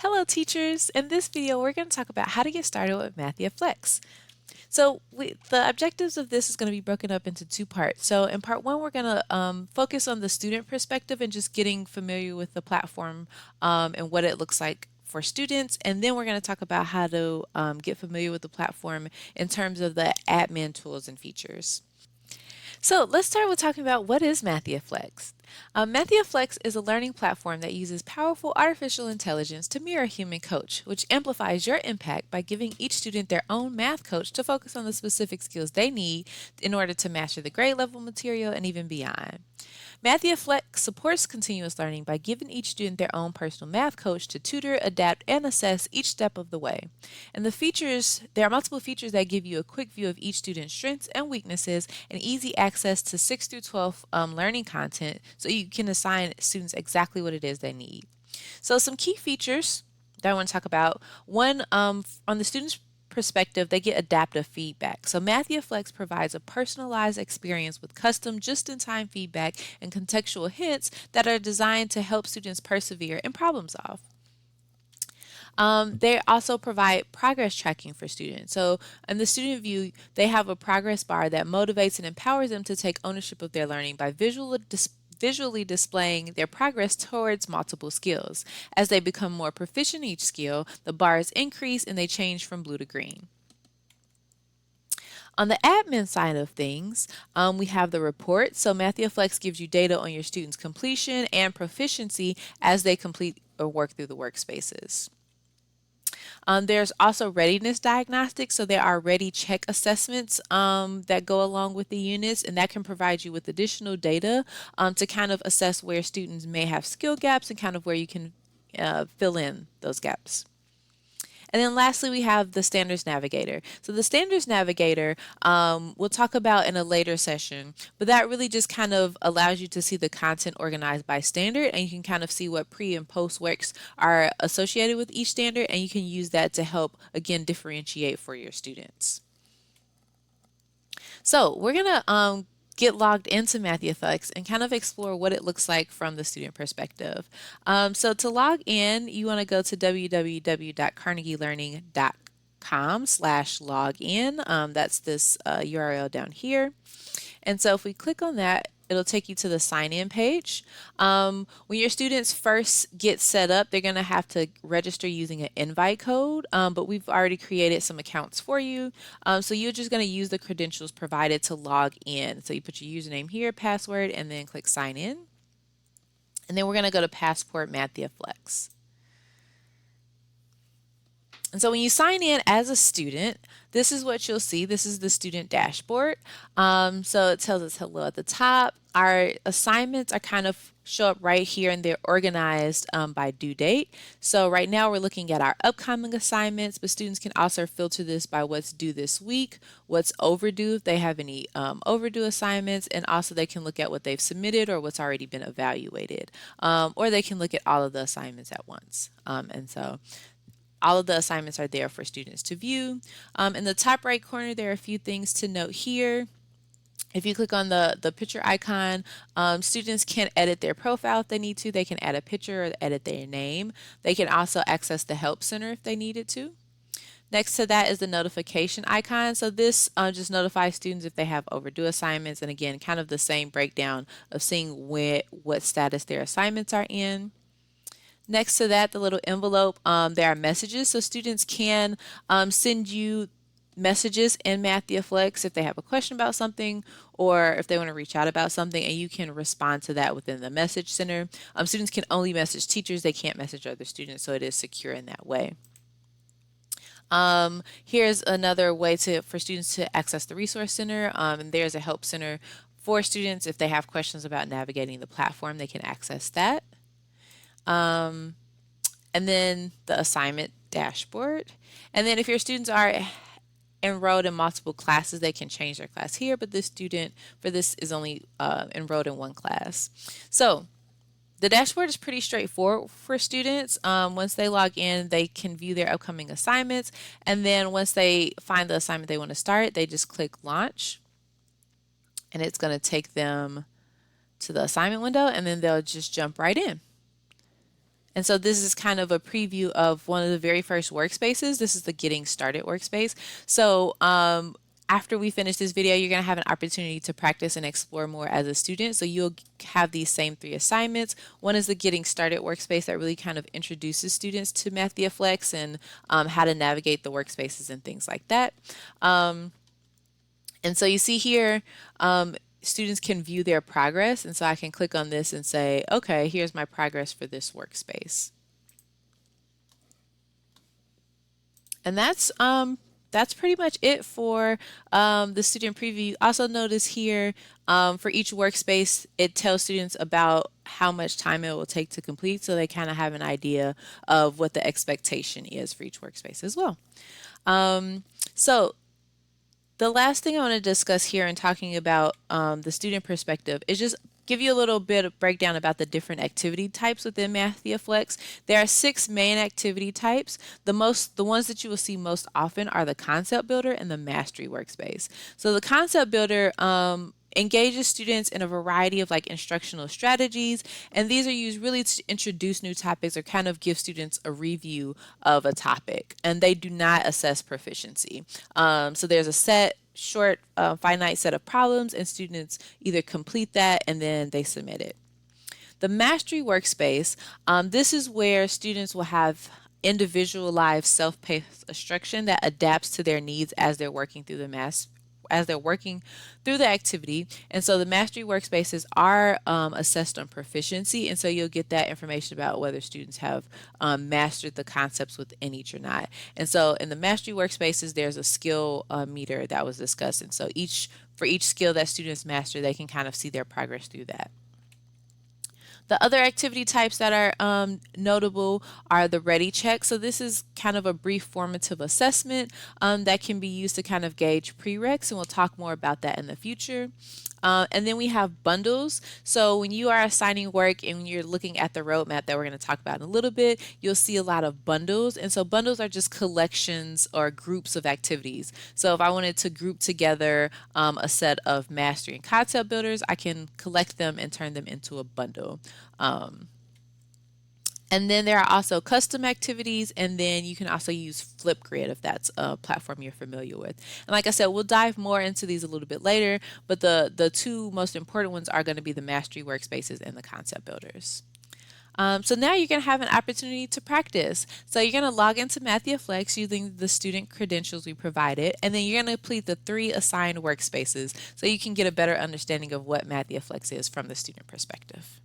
Hello teachers! In this video we're going to talk about how to get started with MATHia Flex. The objectives of this is going to be broken up into two parts. So in part one we're going to focus on the student perspective and just getting familiar with the platform and what it looks like for students, and then we're going to talk about how to get familiar with the platform in terms of the admin tools and features. So let's start with talking about what is MATHia Flex. MATHia Flex is a learning platform that uses powerful artificial intelligence to mirror a human coach, which amplifies your impact by giving each student their own math coach to focus on the specific skills they need in order to master the grade level material and even beyond. MATHia Flex supports continuous learning by giving each student their own personal math coach to tutor, adapt, and assess each step of the way. And there are multiple features that give you a quick view of each student's strengths and weaknesses and easy access to 6 through 12 learning content so you can assign students exactly what it is they need. So some key features that I want to talk about. One, on the student's perspective, they get adaptive feedback. So MATHia Flex provides a personalized experience with custom just-in-time feedback and contextual hints that are designed to help students persevere and problem solve. They also provide progress tracking for students. So in the student view, they have a progress bar that motivates and empowers them to take ownership of their learning by visually displaying their progress towards multiple skills. As they become more proficient in each skill, the bars increase and they change from blue to green. On the admin side of things, we have the report. So MATHia Flex gives you data on your students' completion and proficiency as they complete or work through the workspaces. There's also readiness diagnostics, so there are ready check assessments that go along with the units, and that can provide you with additional data to kind of assess where students may have skill gaps and kind of where you can fill in those gaps. And then lastly, we have the Standards Navigator. So the Standards Navigator we'll talk about in a later session, but that really just kind of allows you to see the content organized by standard, and you can kind of see what pre and post works are associated with each standard, and you can use that to help, again, differentiate for your students. So we're going to get logged into MATHia Flex and kind of explore what it looks like from the student perspective. So to log in, you want to go to www.carnegielearning.com/login. That's this URL down here. And so if we click on that, it'll take you to the sign-in page. When your students first get set up, they're going to have to register using an invite code, but we've already created some accounts for you. So you're just going to use the credentials provided to log in. So you put your username here, password, and then click sign in. And then we're going to go to Passport MATHia Flex. And so when you sign in as a student, this is what you'll see. This is the student dashboard. So it tells us hello at the top. Our assignments are kind of show up right here, and they're organized by due date. So right now we're looking at our upcoming assignments, but students can also filter this by what's due this week, what's overdue if they have any overdue assignments, and also they can look at what they've submitted or what's already been evaluated. Or they can look at all of the assignments at once. And so all of the assignments are there for students to view. In the top right corner, there are a few things to note here. If you click on the picture icon, students can edit their profile if they need to. They can add a picture or edit their name. They can also access the Help Center if they needed to. Next to that is the notification icon. So this just notifies students if they have overdue assignments, and again, kind of the same breakdown of seeing what status their assignments are in. Next to that, the little envelope, there are messages. So students can send you messages in MATHia Flex if they have a question about something or if they want to reach out about something, and you can respond to that within the message center. Students can only message teachers. They can't message other students, so it is secure in that way. Here's another way for students to access the resource center, and there's a help center for students. If they have questions about navigating the platform, they can access that. And then the assignment dashboard. And then if your students are enrolled in multiple classes, they can change their class here, but this student for this is only enrolled in one class. So the dashboard is pretty straightforward for students. Once they log in, they can view their upcoming assignments, and then once they find the assignment they want to start, they just click launch, and it's going to take them to the assignment window, and then they'll just jump right in. And so this is kind of a preview of one of the very first workspaces. This is the Getting Started workspace. So after we finish this video, you're going to have an opportunity to practice and explore more as a student. So you'll have these same 3 assignments. One is the Getting Started workspace that really kind of introduces students to MATHia Flex and how to navigate the workspaces and things like that. And so you see here, students can view their progress. And so I can click on this and say, okay, here's my progress for this workspace. And that's pretty much it for the student preview. Also notice here for each workspace, it tells students about how much time it will take to complete, so they kind of have an idea of what the expectation is for each workspace as well. So the last thing I want to discuss here in talking about the student perspective is just give you a little bit of breakdown about the different activity types within MATHia Flex. There are 6 main activity types. The ones that you will see most often are the Concept Builder and the Mastery Workspace. So the Concept Builder engages students in a variety of like instructional strategies, and these are used really to introduce new topics or kind of give students a review of a topic, and they do not assess proficiency. So there's a set short finite set of problems, and students either complete that and then they submit it. The Mastery Workspace, this is where students will have individualized self-paced instruction that adapts to their needs as they're working through the activity. And so the Mastery Workspaces are assessed on proficiency, and so you'll get that information about whether students have mastered the concepts within each or not. And so in the Mastery Workspaces, there's a skill meter that was discussed, and so for each skill that students master, they can kind of see their progress through that. The other activity types that are notable are the Ready Check. So this is kind of a brief formative assessment that can be used to kind of gauge prereqs, and we'll talk more about that in the future. And then we have bundles. So when you are assigning work and when you're looking at the roadmap that we're going to talk about in a little bit, you'll see a lot of bundles. And so bundles are just collections or groups of activities. So if I wanted to group together a set of mastery and concept builders, I can collect them and turn them into a bundle. And then there are also custom activities, and then you can also use Flipgrid if that's a platform you're familiar with. And like I said, we'll dive more into these a little bit later, but the 2 most important ones are going to be the Mastery Workspaces and the Concept Builders. So now you're going to have an opportunity to practice. So you're going to log into MATHia Flex using the student credentials we provided, and then you're going to complete the 3 assigned workspaces so you can get a better understanding of what MATHia Flex is from the student perspective.